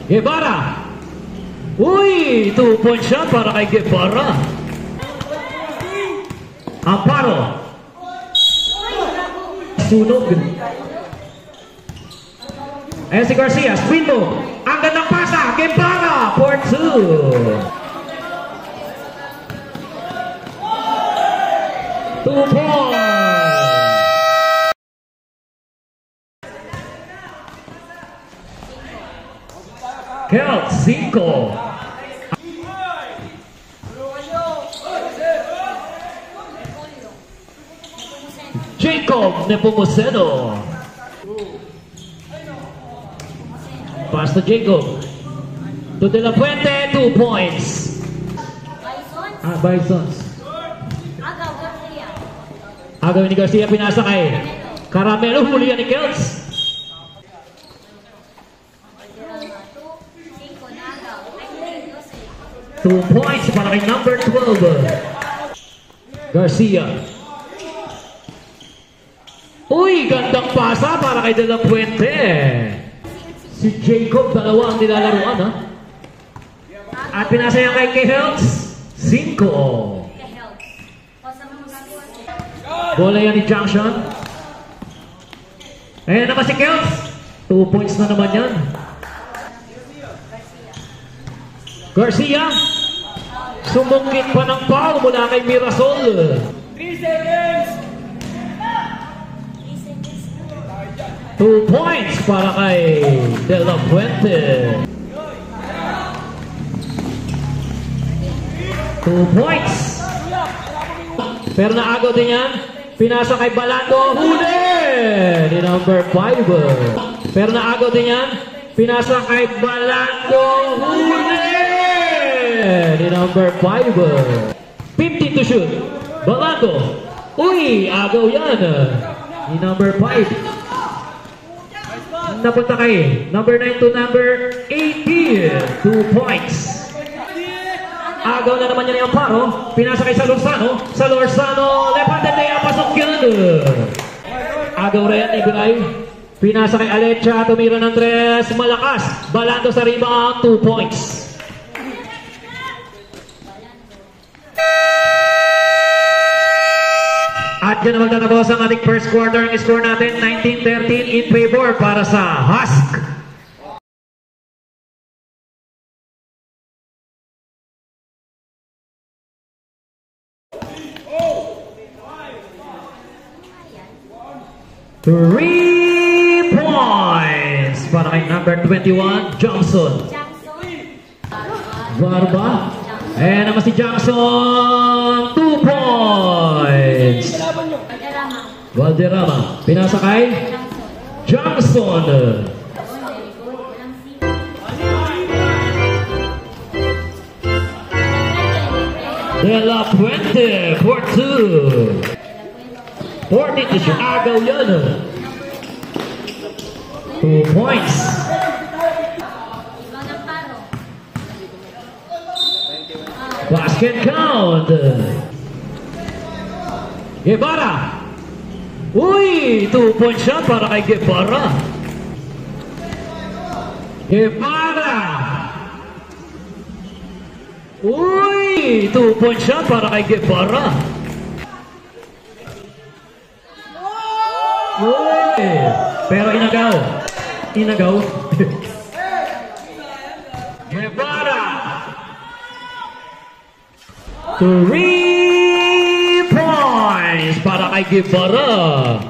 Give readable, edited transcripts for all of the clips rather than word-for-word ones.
Guevara. Uy, 2-point shot para kay Guevara. Amparo. Sunog. Ayan si Garcia, spin move. Ang gandang pasa, Guevara for 2. 2 points. Kelt 5. Jacob Nepomuceno. Pass to Jacob. To De La Puente, 2 points. Bisons. Agaw ni Garcia, pinasa kay Caramelo, huli yan ni Kelts. 2 points para kay number 12. Garcia. Uy, gandang pasa para kay De La Puente. Si Jacob, dalawa ang nilalaruan, ha? At pinasa yan kay Kelts, 5. Bola yan ni Junction. Ayan naman si Kelts. 2 points na naman yan. Garcia. Sumungkit pa ng foul mula kay Mirasol. 3 seconds. 2 points para kay De La Puente. 2 points. Pero naagaw din yan. Pinasa kay Balando. Huli! Ni number 5. Pero naagaw din yan. Pinasa kay Balando. Huli! Ni number 5. 15 to shoot. Balando. Uy! Agaw yan. Ni number 5. Napunta kay number 9 to number 18. 2 points. Agaw na naman yan yung Amparo. Pinasa kay Salorzano. Salorzano. Lepandete. Pasok yan. Agaw rin. Ibigay. Pinasa kay Alecha. Tumira ng 3. Malakas. Balando sa rebound. 2 points. At dyan naman tatapos ang ating first quarter. Ang score natin 19-13 in favor para sa Husk. Three points para kay number 21, Johnson. Barba. Ayan naman si Johnson. 2 points. Valderrama. Pinasa kay Johnson. De La Puente for 2. 14 to shoot. Agaw yan. 2 points. Basket count. Guevara. Uy, 2-point shot para kay Guevara. Guevara. Uy, 2-point shot para kay Guevara. Uy, pero inagaw. Inagaw. Guevara. 3 points para kay Guevara.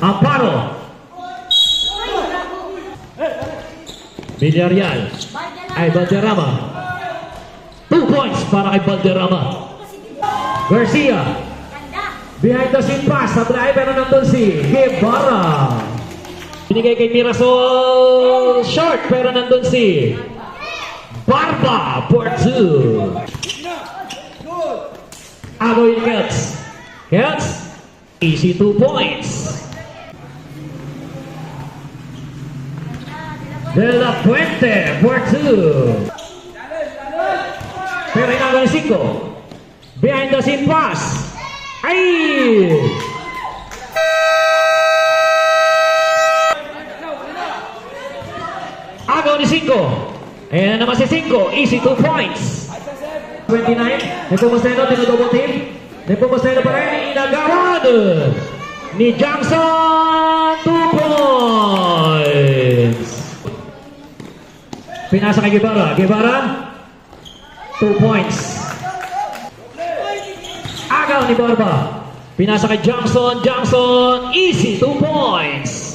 Amparo. Villarreal. Ay, Valderrama. 2 points para kay Valderrama. Garcia. Behind the scene pass. Sablay pero nandun si Guevara. Binigay kay Mirasol. Short pero nandun si Barba for 2. Agaw yung Kelts. Kelts. Easy 2 points. De La Puente for 2. Pero inagaw ni 5. Behind the scene pass. Ay! Agaw ni 5. Ayan naman si 5. Easy 2 points. 29. Nepomuceno, tinudouble team. Nepomuceno pa rin. Inagawan ni Johnson. 2 points. Pinasa kay Guevara. Guevara. 2 points. Agaw ni Barba. Pinasa kay Johnson. Johnson. Easy 2 points.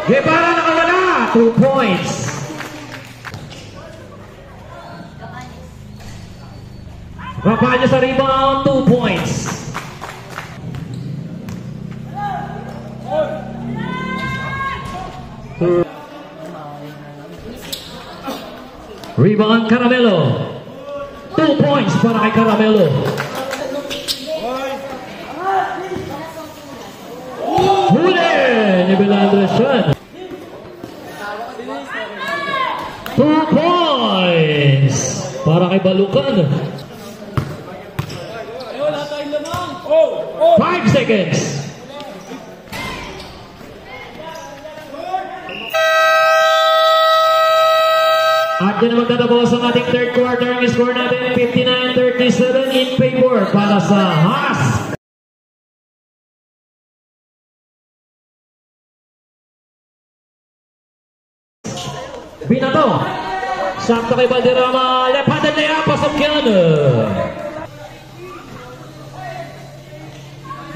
Guevara nakawala. 2 points. Rapanya sa rebound. 2 points. Rebound Caramelo. 2 points para kay Caramelo. Huli ni Belandre Sean. 2 points para kay Balukan. 5 seconds. At yun na magtatapos ang ating third quarter. Ang score natin 59-37 in favor para sa Haas. Binato. Sakto kay Valderrama. Left-handed layup. Pasok yan.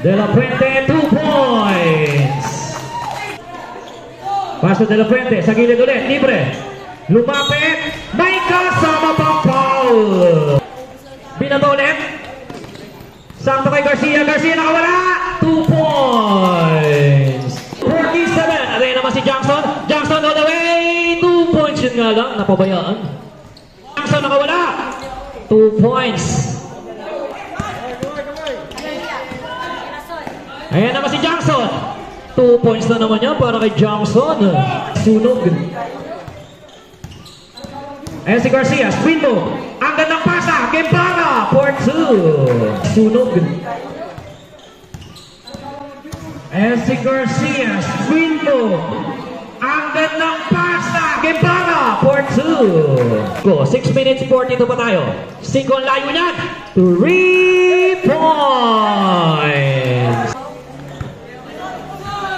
De La Fuente, 2 points. Paso De La Fuente. Sa gilid ulit. Libre. Lumapit. May kasama pang foul. Binato ulit. Sakto kay Garcia. Garcia nakawala. 2 points. 47. Aray naman si Johnson. Johnson all the way. 2 points yun nga lang. Napabayaan. Johnson nakawala. 2 points. Ayan naman si Johnson. 2 points na naman yan para kay Johnson. Sunog. Ayan si Garcia. Spin mo. Ang gandang pasa. Guevara. 4-2. Sunog. Ayan si Garcia. Spin mo. Ang gandang pasa. Guevara. 4-2. Go. 6 minutes 42 pa tayo. 5 ang layo niyan. 3 points.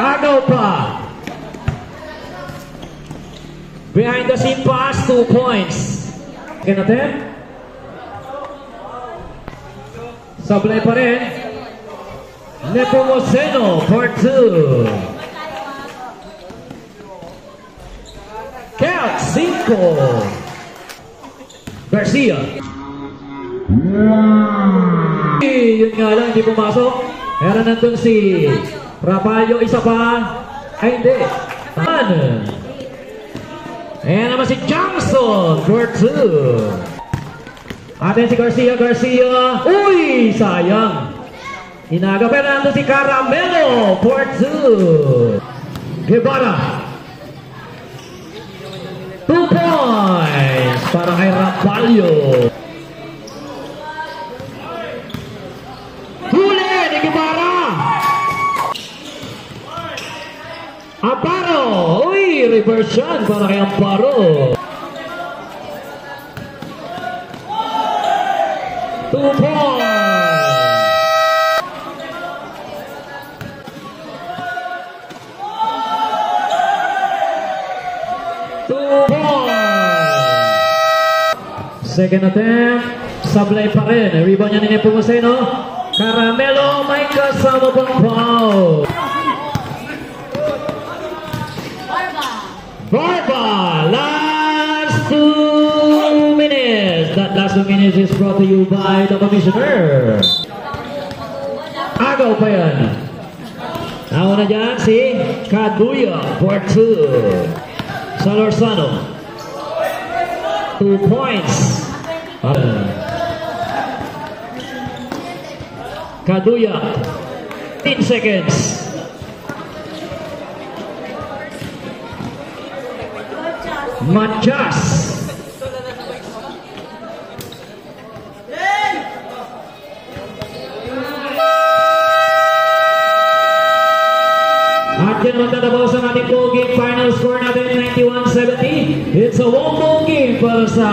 Agaw pa. Behind the scene pass, 2 points. Okay natin. Sablay pa rin. Nepomuceno for 2. Count 5. Garcia. Yun nga lang, hindi pumasok. Pero nandun si Rapallo, isa pa. Ay, hindi. Ayan naman si Johnson for 2. Atin si Garcia. Garcia. Uy, sayang. Inaga pero nandun si Caramelo for 2. Guevara. 2 points para kay Rapallo. Huli ni Guevara. Amparo! Uy! Reverse yan para kay Amparo. 2 points! Second attempt. Sablay pa rin. Rebound niya ni Nepomuceno. Caramelo may kasama pang foul. Barba, last 2 minutes. That last 2 minutes is brought to you by the commissioner. Agaw pa yan. Nauna dyan si Kaduya for 2. Salorzano. 2 points. Kaduya. 10 seconds. Matias. At Diyan magtatapos ang ating ball game. Final score natin 91-70. It's a one-ball game para sa